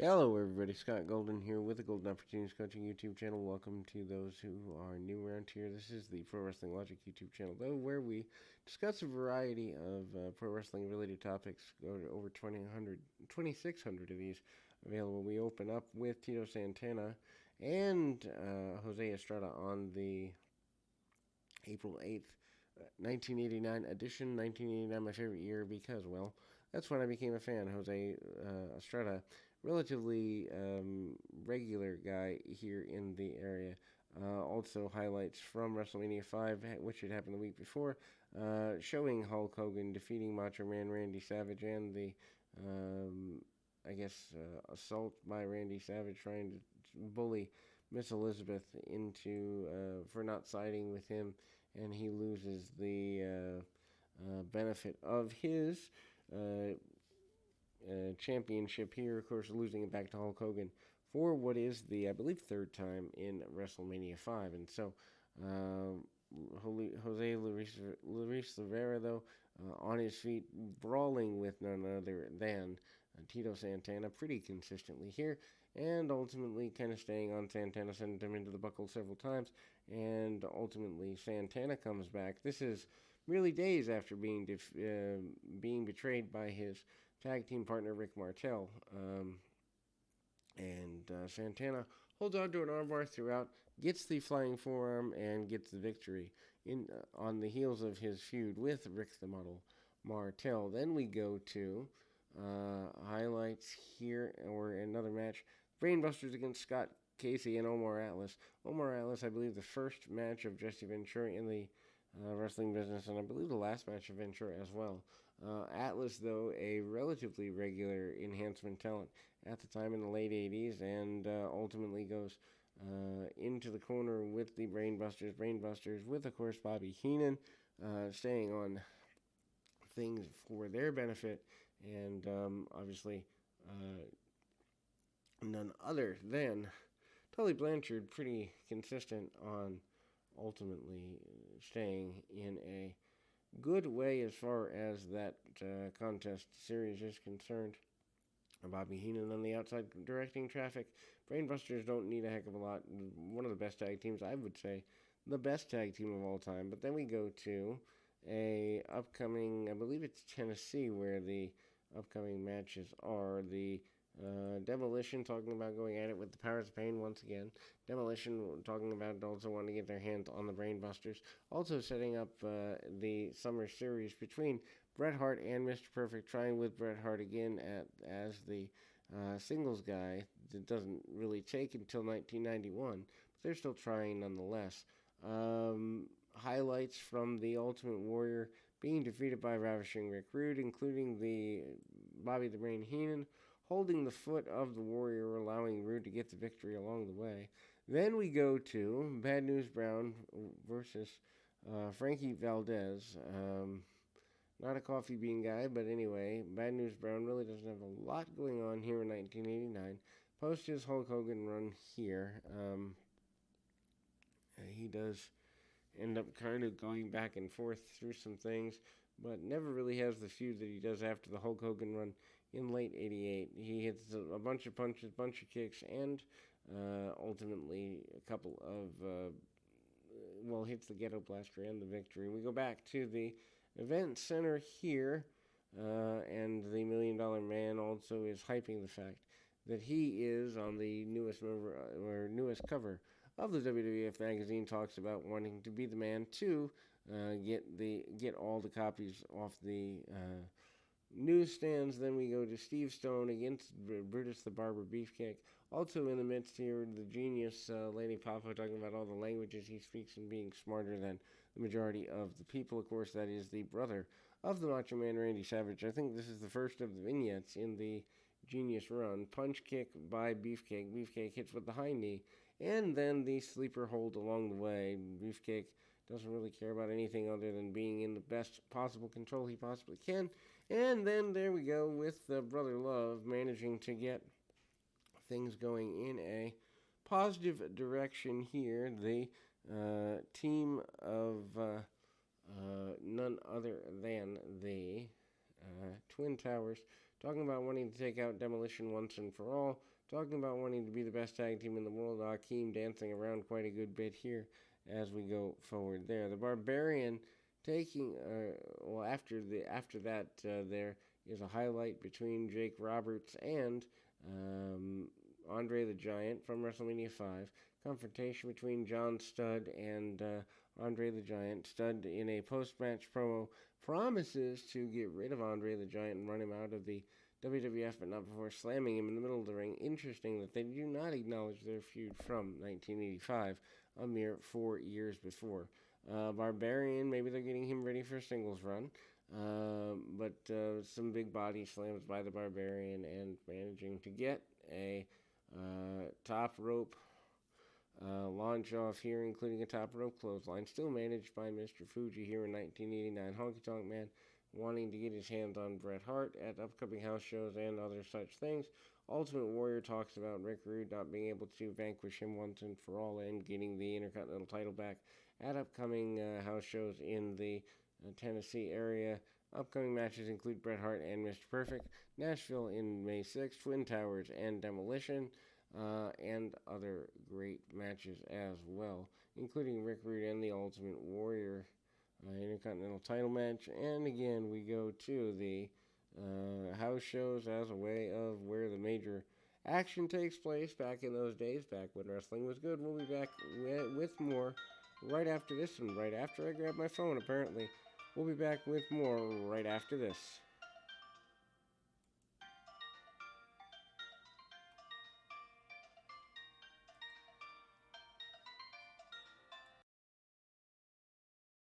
Hello, everybody. Scott Golden here with the Golden Opportunities Coaching YouTube channel. Welcome to those who are new around here. This is the Pro Wrestling Logic YouTube channel, though, where we discuss a variety of pro wrestling related topics. Over 2,600 of these available. We open up with Tito Santana and Jose Estrada on the April 8th, 1989 edition. 1989, my favorite year because, well, that's when I became a fan. Jose Estrada, relatively regular guy here in the area. Also, highlights from WrestleMania 5, which had happened the week before, showing Hulk Hogan defeating Macho Man Randy Savage and the, assault by Randy Savage trying to bully Miss Elizabeth into for not siding with him, and he loses the benefit of his uh, championship here, of course, losing it back to Hulk Hogan for what is the, I believe, third time in WrestleMania 5. And so, Jose Luis Rivera, though, on his feet, brawling with none other than Tito Santana pretty consistently here, and ultimately kind of staying on Santana, sending him into the buckle several times, and ultimately Santana comes back. This is really days after being betrayed by his tag team partner Rick Martel. And Santana holds on to an armbar throughout, gets the flying forearm, and gets the victory on the heels of his feud with Rick the Model Martel. Then we go to highlights here, or another match. Brainbusters against Scott Casey and Omar Atlas. Omar Atlas, I believe, the first match of Jesse Ventura in the wrestling business, and I believe the last match of Ventura as well. Atlas, though, a relatively regular enhancement talent at the time in the late 80s, and ultimately goes into the corner with the Brainbusters. Brainbusters with, of course, Bobby Heenan, staying on things for their benefit, and obviously none other than Tully Blanchard, pretty consistent on ultimately staying in a good way as far as that contest series is concerned. Bobby Heenan on the outside directing traffic. Brainbusters don't need a heck of a lot. One of the best tag teams, I would say, the best tag team of all time. But then we go to a upcoming, I believe it's Tennessee, where the upcoming matches are. The Demolition talking about going at it with the Powers of Pain once again. Demolition talking about also wanting to get their hands on the Brainbusters. Also setting up the summer series between Bret Hart and Mr. Perfect, trying with Bret Hart again as the singles guy. It doesn't really take until 1991, but they're still trying nonetheless. Highlights from the Ultimate Warrior being defeated by Ravishing Rick Rude, including the Bobby the Brain Heenan holding the foot of the Warrior, allowing Rude to get the victory along the way. Then we go to Bad News Brown versus Frankie Valdez. Not a coffee bean guy, but anyway, Bad News Brown really doesn't have a lot going on here in 1989. Post his Hulk Hogan run here, he does end up kind of going back and forth through some things, but never really has the feud that he does after the Hulk Hogan run in late 88. He hits a bunch of punches, bunch of kicks, and ultimately a couple of, hits the Ghetto Blaster and the victory. We go back to the event center here, and the $1 Million Man also is hyping the fact that he is on the newest cover of the WWF magazine. Talks about wanting to be the man to get all the copies off the newsstands. Then we go to Steve Stone against Brutus the Barber Beefcake. Also in the midst here, the genius Lady Papa talking about all the languages he speaks and being smarter than the majority of the people. Of course, that is the brother of the Macho Man Randy Savage. I think this is the first of the vignettes in the genius run. Punch kick by Beefcake. Beefcake hits with the high knee, and then the sleeper hold along the way. Beefcake doesn't really care about anything other than being in the best possible control he possibly can. And then there we go with Brother Love managing to get things going in a positive direction here. The team of none other than the Twin Towers talking about wanting to take out Demolition once and for all, talking about wanting to be the best tag team in the world. Akeem dancing around quite a good bit here as we go forward there. The Barbarian taking, after that, there is a highlight between Jake Roberts and Andre the Giant from WrestleMania 5. Confrontation between John Studd and Andre the Giant. Studd, in a post-match promo, promises to get rid of Andre the Giant and run him out of the WWF, but not before slamming him in the middle of the ring. Interesting that they do not acknowledge their feud from 1985, a mere 4 years before. Barbarian, maybe they're getting him ready for a singles run. But some big body slams by the Barbarian and managing to get a top rope launch off here, including a top rope clothesline, still managed by Mr. Fuji here in 1989. Honky Tonk Man wanting to get his hands on Bret Hart at upcoming house shows and other such things. Ultimate Warrior talks about Rick Rude not being able to vanquish him once and for all and getting the Intercontinental title back at upcoming house shows in the Tennessee area. Upcoming matches include Bret Hart and Mr. Perfect, Nashville in May 6th, Twin Towers and Demolition, and other great matches as well, including Rick Rude and the Ultimate Warrior Intercontinental title match. And again, we go to the house shows as a way of where the major action takes place back in those days, back when wrestling was good. We'll be back with more right after this, and right after I grab my phone, apparently. We'll be back with more right after this.